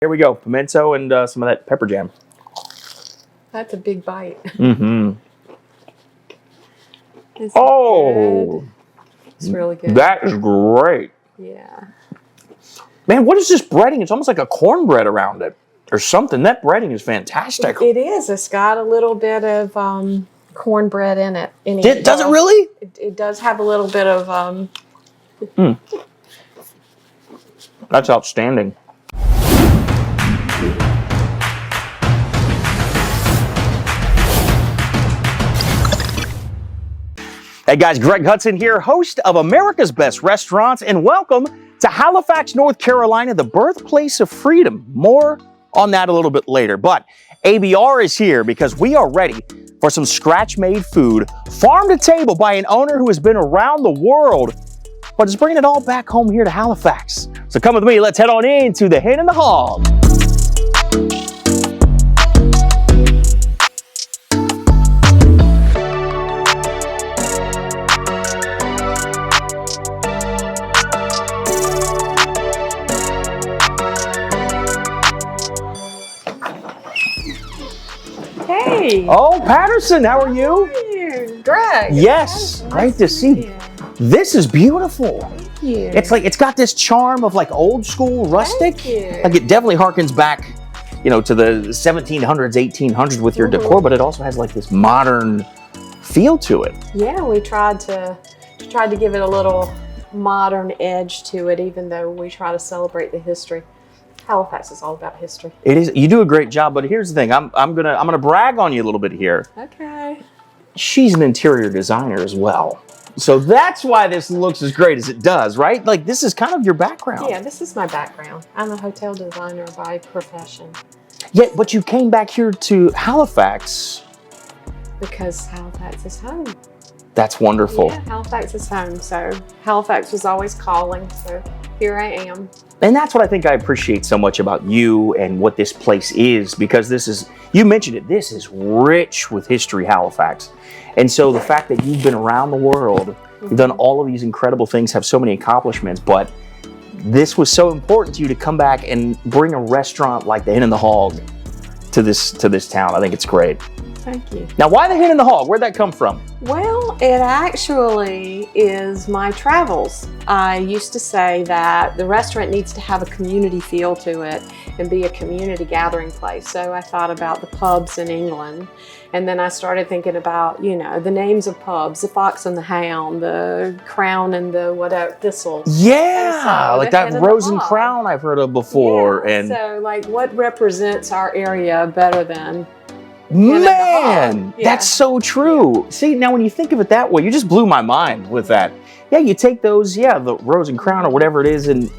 Here we go. Pimento and some of that pepper jam. That's a big bite. Mm-hmm. Oh, it's really good. That is great. Yeah. Man, what is this breading? It's almost like a cornbread around it or something. That breading is fantastic. It is. It's got a little bit of cornbread in it. Does it really? It does have a little bit of... That's outstanding. Hey guys, Greg Hudson here, host of America's Best Restaurants, and welcome to Halifax, North Carolina, the birthplace of freedom. More on that a little bit later, but ABR is here because we are ready for some scratch-made food, farm to table by an owner who has been around the world, but is bringing it all back home here to Halifax. So come with me, let's head on into the Hen and The Hog. Hey. Oh, Patterson, how are you? How are you? Greg. Yes, great to see you. This is beautiful. Thank you. It's got this charm of like old school rustic. Thank you. Like it definitely harkens back, to the 1700s, 1800s with your decor, but it also has like this modern feel to it. Yeah, we tried to give it a little modern edge to it, even though we try to celebrate the history. Halifax is all about history. It is. You do a great job, but here's the thing. I'm gonna brag on you a little bit here. Okay. She's an interior designer as well. So that's why this looks as great as it does, right? Like this is kind of your background. Yeah, this is my background. I'm a hotel designer by profession. Yeah, but you came back here to Halifax. Because Halifax is home. That's wonderful. Yeah, Halifax is home. So Halifax was always calling. So here I am. And that's what I think I appreciate so much about you and what this place is, because this is, you mentioned it, this is rich with history, Halifax. And so the fact that you've been around the world, you've done all of these incredible things, have so many accomplishments, but this was so important to you to come back and bring a restaurant like the Hen and The Hog to this town. I think it's great. Thank you. Now, why the Hen and The Hog? Where'd that come from? Well, it actually is my travels. I used to say that the restaurant needs to have a community feel to it and be a community gathering place. So I thought about the pubs in England. And then I started thinking about, the names of pubs, the Fox and the Hound, the Crown and the whatever, Thistle. Yeah, so like that Rose and Crown I've heard of before. Yeah, and so like what represents our area better than Man, yeah. That's so true. Yeah. See, now when you think of it that way, you just blew my mind with that. Yeah, you take those, the Rose and Crown or whatever it is,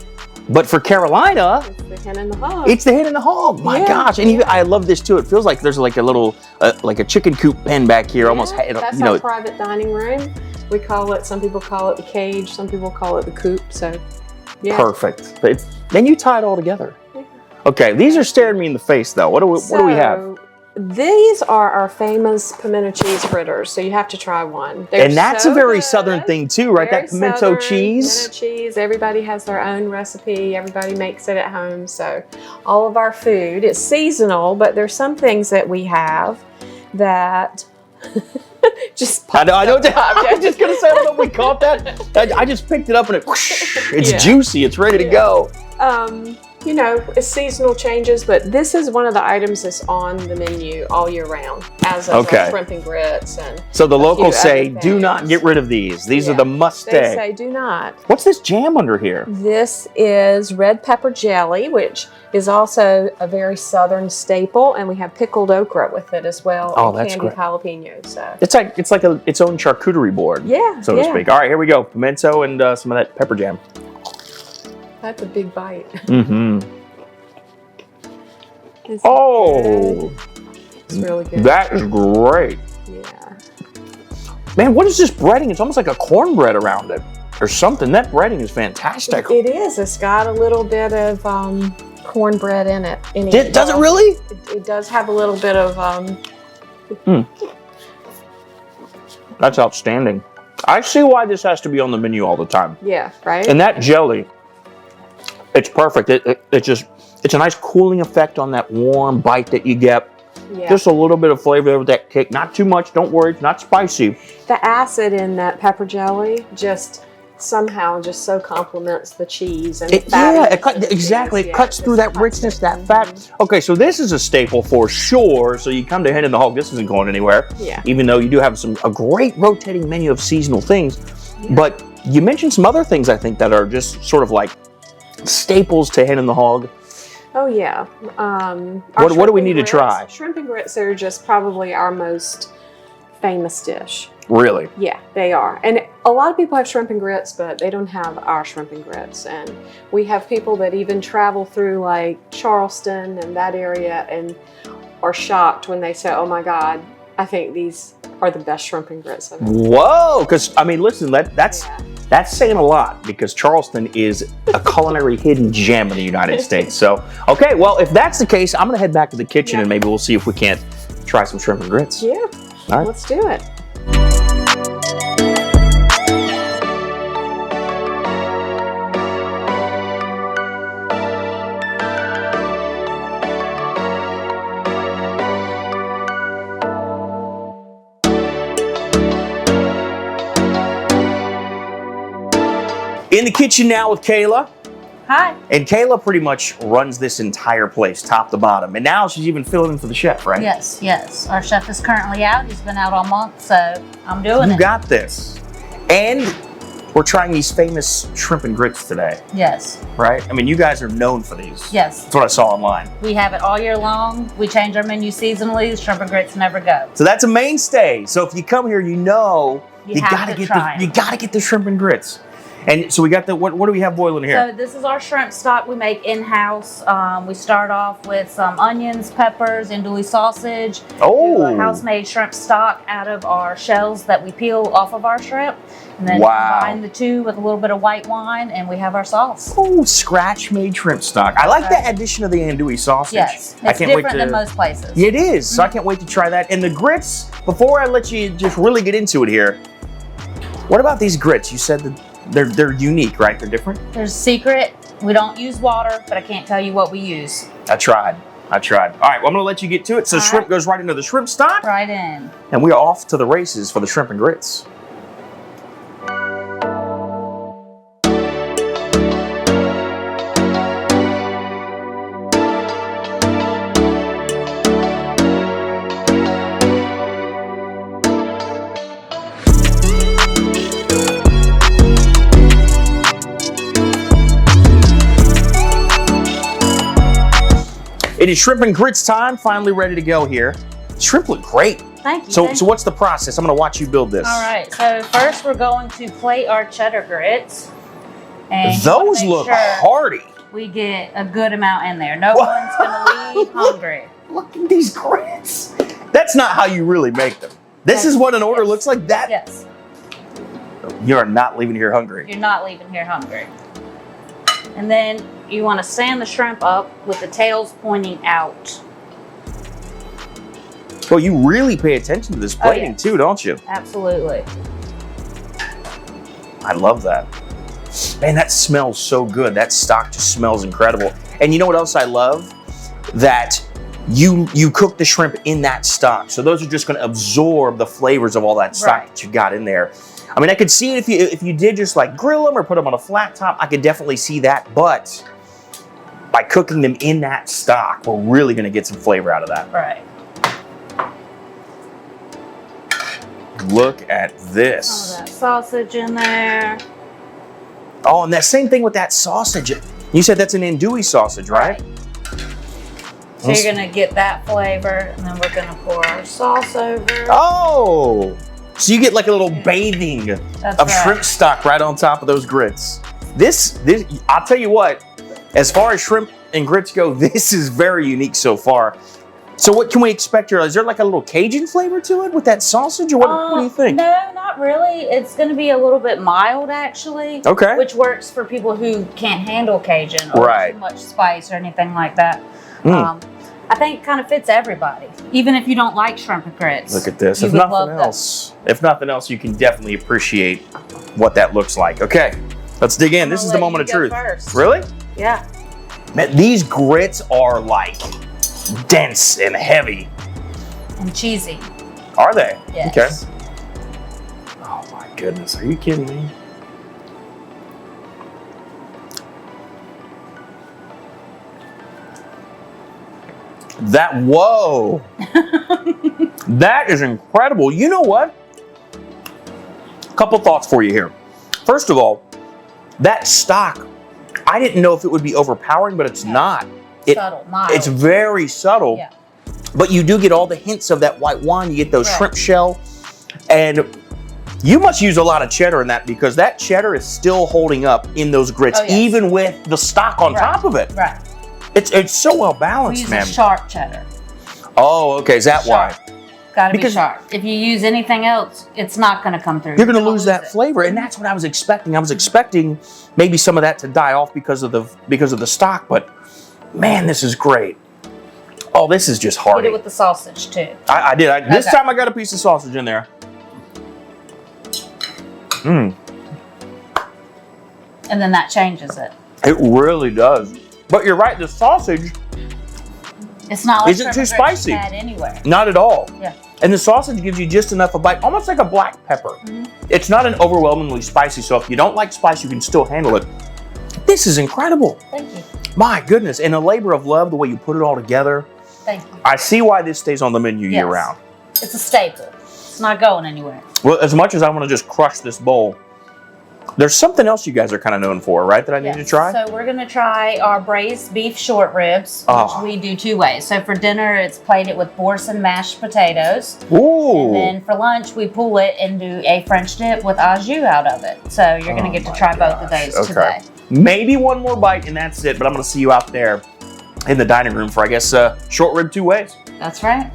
but for Carolina, it's the Hen and the Hog. It's the Hen and the Hog. My gosh, and I love this too. It feels like there's like a little, like a chicken coop pen back here, almost. That's our private dining room. We call it. Some people call it the cage. Some people call it the coop. So, yeah. Perfect. Then you tie it all together. Yeah. Okay, these are staring me in the face though. What do we have? These are our famous pimento cheese fritters, so you have to try one. And that's a very southern thing too, right? That pimento cheese. Pimento cheese. Everybody has their own recipe. Everybody makes it at home. So all of our food, it's seasonal, but there's some things that we have that just I know. I'm just gonna say, I don't know if we caught that. I just picked it up and it's juicy. It's ready to go. It's seasonal changes, but this is one of the items that's on the menu all year round, as of shrimp and grits. And so the locals say, do not get rid of these. These are the must-stay. They say do not. What's this jam under here? This is red pepper jelly, which is also a very southern staple, and we have pickled okra with it as well. Oh, and that's candied great. Jalapenos. So it's like its own charcuterie board, so to speak. All right, here we go. Pimento and some of that pepper jam. That's a big bite. Mm-hmm. It's really good. That is great. Yeah. Man, what is this breading? It's almost like a cornbread around it or something. That breading is fantastic. It is. It's got a little bit of cornbread in it. Does it really? It does have a little bit of... That's outstanding. I see why this has to be on the menu all the time. Yeah, right? And that jelly, it's perfect. It just It's a nice cooling effect on that warm bite that you get. Yeah. Just a little bit of flavor there with that kick. Not too much, don't worry, it's not spicy. The acid in that pepper jelly just somehow just so complements the cheese and the Exactly. It cuts through that richness, that fat. Okay, so this is a staple for sure. So you come to Hen and the Hog, this isn't going anywhere. Yeah. Even though you do have a great rotating menu of seasonal things. Yeah. But you mentioned some other things, I think, that are just sort of like staples to Hen and the Hog. Oh, yeah. What do we need to try? Shrimp and grits are just probably our most famous dish. Really? Yeah, they are. And a lot of people have shrimp and grits, but they don't have our shrimp and grits. And we have people that even travel through like Charleston and that area and are shocked when they say, oh my God, I think these are the best shrimp and grits I've ever had. Whoa, because I mean, listen, that's saying a lot, because Charleston is a culinary hidden gem in the United States. So, okay, well, if that's the case, I'm gonna head back to the kitchen and maybe we'll see if we can't try some shrimp and grits. Yeah, all right, let's do it. In the kitchen now with Kayla. Hi. And Kayla pretty much runs this entire place, top to bottom. And now she's even filling in for the chef, right? Yes, yes. Our chef is currently out. He's been out all month, so I'm doing it. You got this. And we're trying these famous shrimp and grits today. Yes. Right? I mean, you guys are known for these. Yes. That's what I saw online. We have it all year long. We change our menu seasonally. Shrimp and grits never go. So that's a mainstay. So if you come here, you know you gotta get the shrimp and grits. And so we got the, what do we have boiling here? So this is our shrimp stock we make in-house. We start off with some onions, peppers, andouille sausage. Oh. Do a house-made shrimp stock out of our shells that we peel off of our shrimp. And then combine the two with a little bit of white wine, and we have our sauce. Oh, scratch-made shrimp stock. I like the addition of the andouille sausage. Yes, it's different than most places. It is, so I can't wait to try that. And the grits, before I let you just really get into it here, what about these grits? You said that they're unique, right? They're different? There's a secret. We don't use water, but I can't tell you what we use. I tried. All right, well, I'm gonna let you get to it. So shrimp goes right into the shrimp stock. Right in. And we are off to the races for the shrimp and grits. It is shrimp and grits time, finally ready to go here. Shrimp look great. Thank you. So what's the process? I'm gonna watch you build this. All right, so first we're going to plate our cheddar grits. And those look hearty. We get a good amount in there. No one's gonna leave hungry. Look at these grits. That's not how you really make them. This is what an order looks like. That. Yes. You are not leaving here hungry. You're not leaving here hungry. And then you want to stand the shrimp up with the tails pointing out. Well, you really pay attention to this plating too, don't you? Absolutely. I love that. Man, that smells so good. That stock just smells incredible. And you know what else I love? That you cook the shrimp in that stock. So those are just going to absorb the flavors of all that stock that you got in there. I mean, I could see it if you did just like grill them or put them on a flat top, I could definitely see that. But by cooking them in that stock, we're really going to get some flavor out of that. Right. Look at this. All that sausage in there. Oh, and that same thing with that sausage. You said that's an andouille sausage, right? So you're going to get that flavor, and then we're going to pour our sauce over. Oh! So you get like a little bathing of shrimp stock right on top of those grits. This, I'll tell you what, as far as shrimp and grits go, this is very unique so far. So what can we expect here? Is there like a little Cajun flavor to it with that sausage, or what do you think? No, not really. It's going to be a little bit mild, actually. Okay. Which works for people who can't handle Cajun or too much spice or anything like that. I think it kind of fits everybody, even if you don't like shrimp and grits. Look at this. If nothing else, you can definitely appreciate what that looks like. Okay, let's dig in. This is the moment of truth. First. Really? Yeah. Man, these grits are like dense and heavy. And cheesy. Are they? Yes. Okay. Oh my goodness, are you kidding me? Whoa. That is incredible. You know what? A couple thoughts for you here. First of all, that stock, I didn't know if it would be overpowering, but it's not. Subtle, mild. It's very subtle. Yeah. But you do get all the hints of that white wine. You get those Right. shrimp shell. And you must use a lot of cheddar in that because that cheddar is still holding up in those grits, Oh, yes. even with the stock on Right. top of it. Right. It's so well We balanced, use man. a sharp cheddar. Oh, okay. Is that Sharp. why? Gotta be Because- sharp. If you use anything else, it's not gonna come through. You're going to gonna lose that it. flavor, and that's what I was expecting. I was expecting maybe some of that to die off because of the stock, but man, this is great. Oh, this is just Get hearty. it with the sausage too. I did. This Okay. time I got a piece of sausage in there. Mmm. And then that changes it. It really does. But you're right, the sausage, It's not like Isn't shrimp too and grits spicy. you've had anywhere. not at all. Yeah. And the sausage gives you just enough of a bite, almost like a black pepper. Mhm. It's not an overwhelmingly spicy, so if you don't like spice, you can still handle it. This is incredible. Thank you. My goodness. And a labor of love, the way you put it all together. Thank you. I see why this stays on the menu Yes. year round. It's a staple. It's not going anywhere. Well, as much as I want to just crush this bowl, there's something else you guys are kind of known for, right? That I need to try? So we're gonna try our braised beef short ribs, Oh. which we do two ways. So for dinner, it's plated with boursin mashed potatoes. Ooh. And then for lunch, we pull it and do a French dip with au jus out of it. So you're gonna get to my try both of gosh. those Okay. today. Maybe one more bite and that's it, but I'm going to see you out there in the dining room for, I guess, short rib 2 ways. That's right.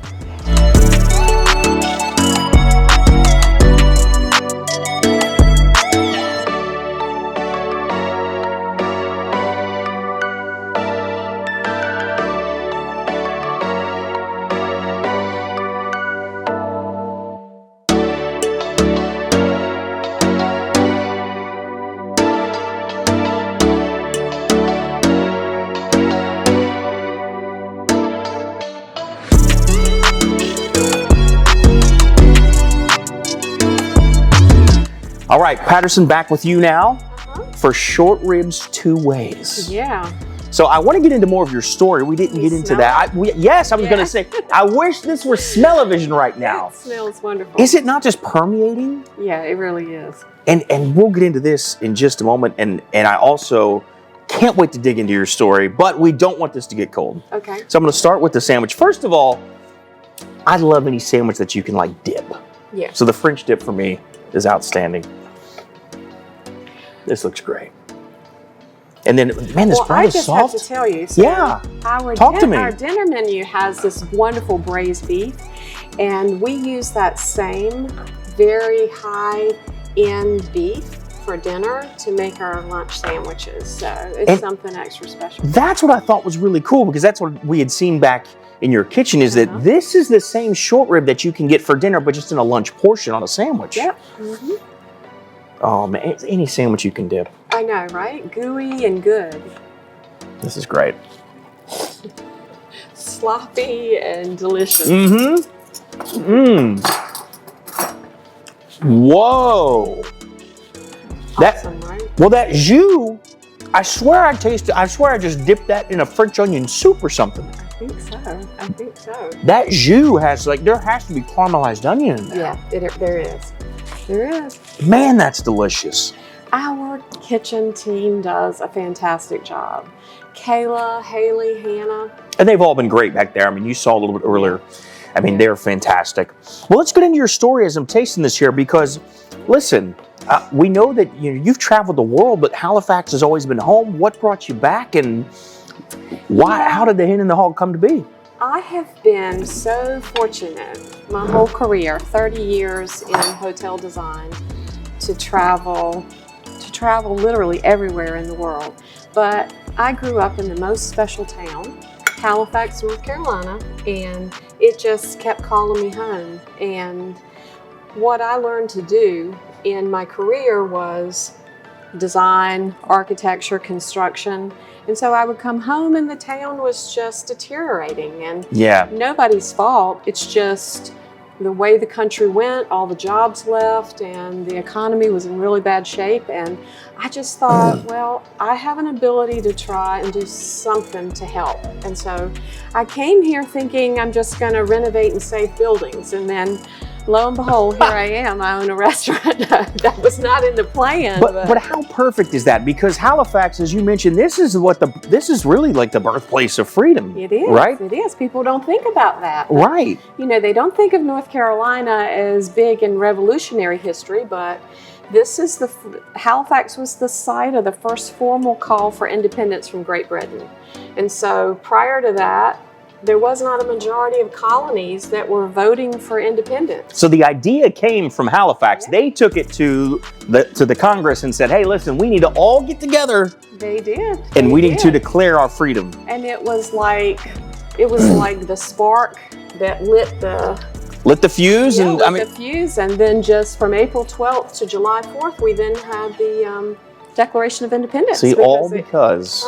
All right, Patterson, back with you now for short ribs 2 ways. Yeah. So I want to get into more of your story. We didn't get into smell that. Yes, I was Yeah. going to say, I wish this were smell-o-vision right now. It smells wonderful. Is it not just permeating? Yeah, it really is. And we'll get into this in just a moment. And I also can't wait to dig into your story, but we don't want this to get cold. Okay. So I'm going to start with the sandwich. First of all, I love any sandwich that you can like dip. Yeah. So the French dip for me is outstanding. This looks great. And then, man, this Well, bread I is just soft. have to tell you. So Yeah. Our Talk to me. Our dinner menu has this wonderful braised beef, and we use that same very high-end beef for dinner to make our lunch sandwiches. So it's And- something extra special. That's what I thought was really cool because that's what we had seen back in your kitchen is that this is the same short rib that you can get for dinner, but just in a lunch portion on a sandwich. Yep. Mm-hmm. Oh man, it's any sandwich you can dip. I know, right? Gooey and good. This is great. Sloppy and delicious. Mm-hmm. Mmm. Whoa. Awesome, right? Well, that jus, I swear I just dipped that in a French onion soup or something. I think so. I think so. That jus has, like, there has to be caramelized onion in there. Yeah, there is. There is. Man, that's delicious. Our kitchen team does a fantastic job. Kayla, Haley, Hannah. And they've all been great back there. I mean, you saw a little bit earlier. I mean, they're fantastic. Well, let's get into your story as I'm tasting this here because, listen, we know that you've traveled the world, but Halifax has always been home. What brought you back and why? Yeah. How did the Hen and the Hog come to be? I have been so fortunate my whole career, 30 years in hotel design, to travel literally everywhere in the world. But I grew up in the most special town, Halifax, North Carolina, and it just kept calling me home. And what I learned to do in my career was design, architecture, construction. And so I would come home and the town was just deteriorating, and nobody's fault. It's just the way the country went, all the jobs left, and the economy was in really bad shape. And I just thought, well, I have an ability to try and do something to help. And so I came here thinking I'm just going to renovate and save buildings. And then lo and behold, here I am. I own a restaurant. That was not in the plan. But how perfect is that? Because Halifax, as you mentioned, this is really like the birthplace of freedom. It is, right? It is. People don't think about that. Right. You know, they don't think of North Carolina as big in revolutionary history, but Halifax was the site of the first formal call for independence from Great Britain. And so prior to that, there was not a majority of colonies that were voting for independence. So the idea came from Halifax. Yeah. They took it to the Congress and said, hey, listen, we need to all get together. They did. And we need to declare our freedom. And it was like the spark that lit the fuse. Yeah, and the fuse. And then just from April 12th to July 4th, we then had the Declaration of Independence. See, all because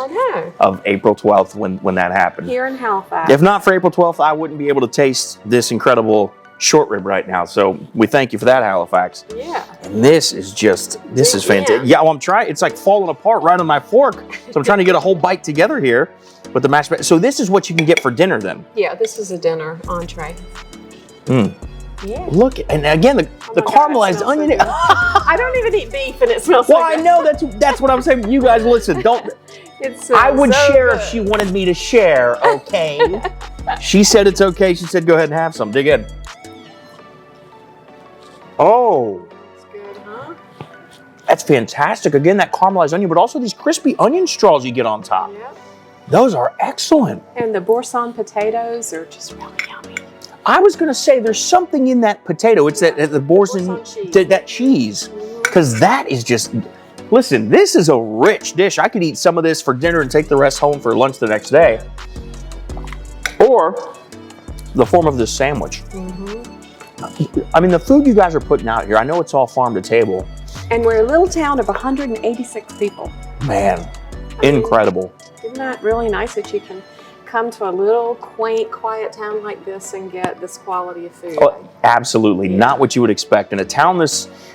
of April 12th when that happened. Here in Halifax. If not for April 12th, I wouldn't be able to taste this incredible short rib right now. So we thank you for that, Halifax. Yeah. And this is fantastic. Yeah, well, I'm trying. It's like falling apart right on my fork. So I'm trying to get a whole bite together here with the mashed potatoes. So this is what you can get for dinner then? Yeah, this is a dinner entree. Yeah. Look, and again, the caramelized onion. So I don't even eat beef, and it smells so good. Well, I know that's what I'm saying. You guys, listen, don't. I would share if she wanted me to share. Okay. She said it's okay. She said go ahead and have some. Dig in. Oh. That's good, huh? That's fantastic. Again, that caramelized onion, but also these crispy onion straws you get on top. Yeah. Those are excellent. And the boursin potatoes are just really yummy. I was going to say there's something in that potato. It's that the boursin cheese. That cheese. Because that is just, listen, this is a rich dish. I could eat some of this for dinner and take the rest home for lunch the next day. Or the form of this sandwich. I mean, the food you guys are putting out here, I know it's all farm to table. And we're a little town of 186 people. Man, incredible. Isn't that really nice that you can come to a little quaint, quiet town like this and get this quality of food? Oh, absolutely. Yeah. Not what you would expect in a town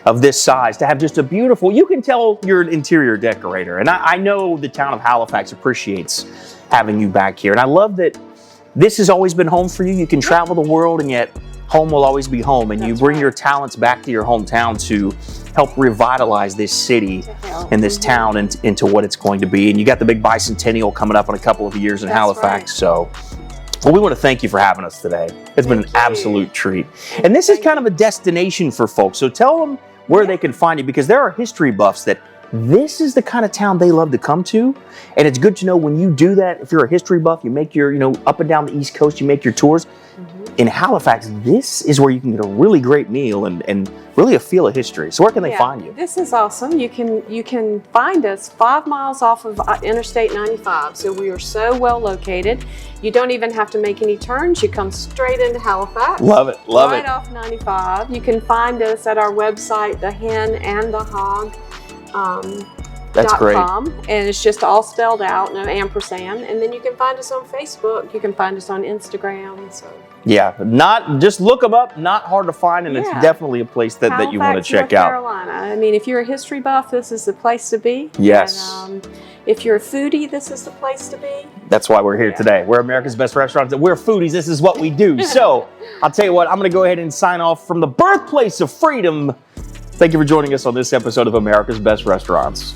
of this size to have just a beautiful, you can tell you're an interior decorator. And I know the town of Halifax appreciates having you back here. And I love that this has always been home for you. You can travel the world and yet home will always be home. And you bring your talents back to your hometown to help revitalize this city and this town into what it's going to be. And you got the big bicentennial coming up in a couple of years in Halifax. Right. So, well, we want to thank you for having us today. It's been an absolute treat. And this is kind of a destination for folks. So tell them where they can find you, because there are history buffs that this is the kind of town they love to come to. And it's good to know when you do that, if you're a history buff, you make your, up and down the East Coast, you make your tours. In Halifax, this is where you can get a really great meal and really a feel of history. So where can they find you? This is awesome. You can find us 5 miles off of Interstate 95. So we are so well located. You don't even have to make any turns. You come straight into Halifax. Love it. Love it. Right off 95. You can find us at our website, the Hen and The Hog. That's great. And it's just all spelled out, no ampersand. And then you can find us on Facebook. You can find us on Instagram. So. Yeah, just look them up. Not hard to find, and it's definitely a place that you want to check out. Carolina. I mean, if you're a history buff, this is the place to be. Yes. And, if you're a foodie, this is the place to be. That's why we're here today. We're America's Best Restaurants, and we're foodies. This is what we do. So I'll tell you what, I'm going to go ahead and sign off from the birthplace of freedom. Thank you for joining us on this episode of America's Best Restaurants.